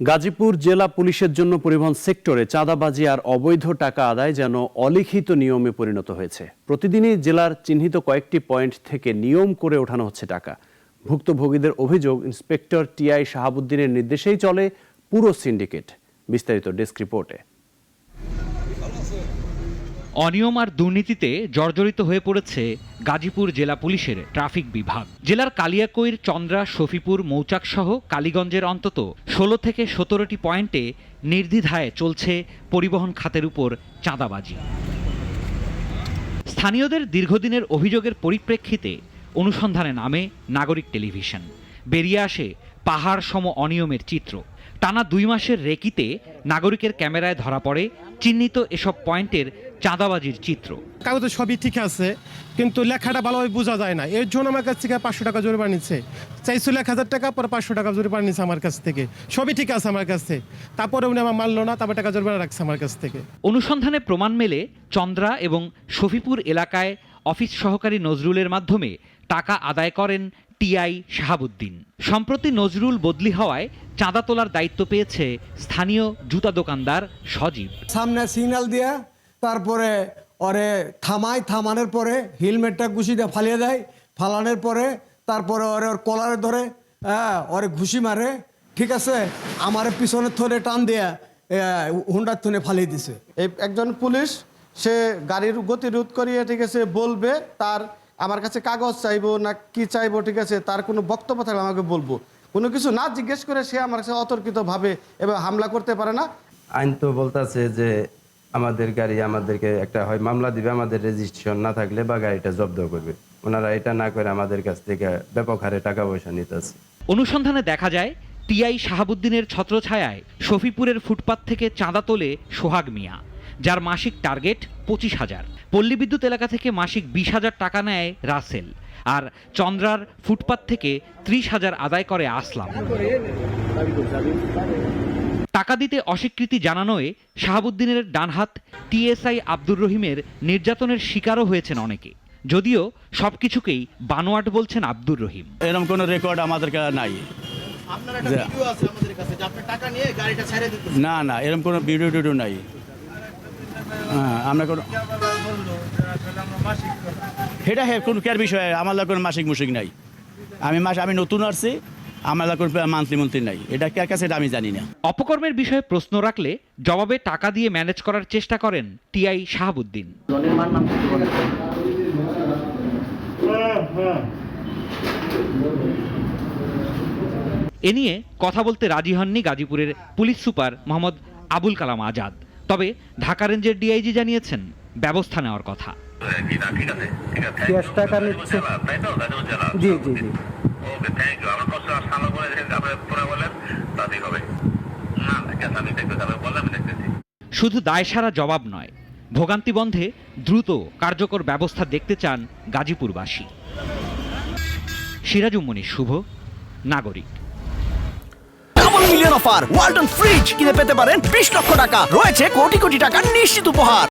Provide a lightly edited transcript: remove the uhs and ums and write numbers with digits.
গাজীপুর জেলা পুলিশের জন্য পরিবহন সেক্টরে চাঁদাবাজি আর অবৈধ টাকা আদায় যেন অলিখিত নিয়মে পরিণত হয়েছে। প্রতিদিনই জেলার চিহ্নিত কয়েকটি পয়েন্ট থেকে নিয়ম করে ওঠানো হচ্ছে টাকা। ভুক্তভোগীদের অভিযোগ, ইন্সপেক্টর টিআই শাহাবুদ্দিনের নির্দেশেই চলে পুরো সিন্ডিকেট। বিস্তারিত ডেস্ক রিপোর্টে। অনিয়ম আর দুর্নীতিতে জর্জরিত হয়ে পড়েছে গাজীপুর জেলা পুলিশের ট্রাফিক বিভাগ। জেলার কালিয়াকৈর, চন্দ্রা, শফিপুর, মৌচাক সহ কালীগঞ্জের অন্তত 16 থেকে 17টি পয়েন্টে নির্দ্বিধায় চলছে পরিবহন খাতের উপর চাঁদাবাজি। স্থানীয়দের দীর্ঘদিনের অভিযোগের পরিপ্রেক্ষিতে অনুসন্ধানে নামে নাগরিক টেলিভিশন। বেরিয়ে আসে পাহাড় সম অনিয়মের চিত্র। টানা 2 মাসের রেকিতে নাগরিকের ক্যামেরায় ধরা পড়ে চিহ্নিত এসব পয়েন্টের চাঁদাবাজির চিত্র। কাগজে সবই ঠিক আছে, কিন্তু লেখাটা ভালোভাবে বোঝা যায় না। এর জন্য আমার কাছ থেকে 500 টাকা জরিমানা নিচ্ছে। চাইছিল 1000 টাকা, পরে 500 টাকা জরিমানা নিচ্ছে আমার কাছ থেকে। সবই ঠিক আছে আমার কাছে, তারপরে উনি আমার মানলো না, তারপর টাকা জরিমানা রাখছে আমার কাছ থেকে। অনুসন্ধানে প্রমাণ মেলে চন্দ্রা এবং শফিপুর এলাকায় অফিস সহকারী নজরুলের মাধ্যমে টাকা আদায় করেন টিআই শাহাবুদ্দিন। সম্প্রতি নজরুল বদলি হওয়ায় চাঁদা তোলার দায়িত্ব পেয়েছে স্থানীয় জুতা দোকানদার সজীব। সামনে সিগন্যাল দিয়ে তারপরে ওরে থামানোর পরে হেলমেটটা ঘুষি দিয়ে ফালিয়ে দেয়। ফালানোর পরে তারপরে ওর কলারে ধরে ওরে ঘুষি মারে, ঠিক আছে, আমার পিছনের থরে টান দিয়ে হুন্ডার থনে ফালিয়ে দিছে। একজন পুলিশ সে গাড়ির গতি রোধ করিয়ে, ঠিক আছে, বলবে তার আমার কাছে কাগজ চাইবো না কি চাইবো, ঠিক আছে, তার কোনো বক্তব্য থাকলে আমাকে বলবো। কোনো কিছু না জিজ্ঞেস করে সে আমার কাছে অতর্কিতভাবে এবার হামলা করতে পারে না। আইন তো বলতেছে যে আমাদের গাড়ি আমাদেরকে একটা হয় মামলা দিবে, আমাদের রেজিস্ট্রেশন না থাকলে, বা গাড়িটা জব্দ করবে। ওনারা এটা না করে আমাদের কাছ থেকে ব্যাপক হারে টাকা পয়সা নিতেছে। অনুসন্ধানে দেখা যায় টিআই শাহাবুদ্দিনের ছত্রছায়ায় শফিপুরের ফুটপাত থেকে চাঁদা তোলে সোহাগ মিয়া, যার মাসিক টার্গেট 25,000। পল্লী বিদ্যুৎ এলাকা থেকে মাসিক 20,000 টাকা নেয় রাসেল, আর চন্দ্রার ফুটপাত থেকে 30,000 আদায় করে আসলাম। টাকা দিতে অস্বীকৃতি জানানোয় শাহাবুদ্দিনের ডানহাত টিএসআই আব্দুর রহিমের নির্যাতনের শিকারও হয়েছেন অনেকে। যদিও সবকিছুকেই বানোয়াট বলছেন আব্দুর রহিম। এরকম কোনো রেকর্ড আমাদের কাছে নাই। না, এরকম কোনো ভিডিও টিডিও নাই। আমরা কোনো সেটা কোনো কেয়ার বিষয়, আমার কোনো মাসিক মুসিক নাই। আমি নতুন আসছি, আমার কোনো মান্থলি নাই। এটা কার কাছে এটা আমি জানি না। অপকর্মের বিষয়ে প্রশ্ন রাখলে জবাবে টাকা দিয়ে ম্যানেজ করার চেষ্টা করেন টিআই শাহাবুদ্দিন। এ নিয়ে কথা বলতে রাজি হননি গাজীপুরের পুলিশ সুপার মোহাম্মদ আবুল কালাম আজাদ। তবে ঢাকা রেঞ্জের ডিআইজি জানিয়েছেন ব্যবস্থা নেওয়ার কথা। শুধু দায়সারা জবাব নয়, ভোগান্তি বন্ধে দ্রুত কার্যকর ব্যবস্থা দেখতে চান গাজীপুরবাসী। সিরাজুম মনির, শুভ, নাগরিক। Double million offer Walton fridge কিনে পেতে পারেন 20 লক্ষ টাকা। রয়েছে কোটি কোটি টাকার নিশ্চিত উপহার।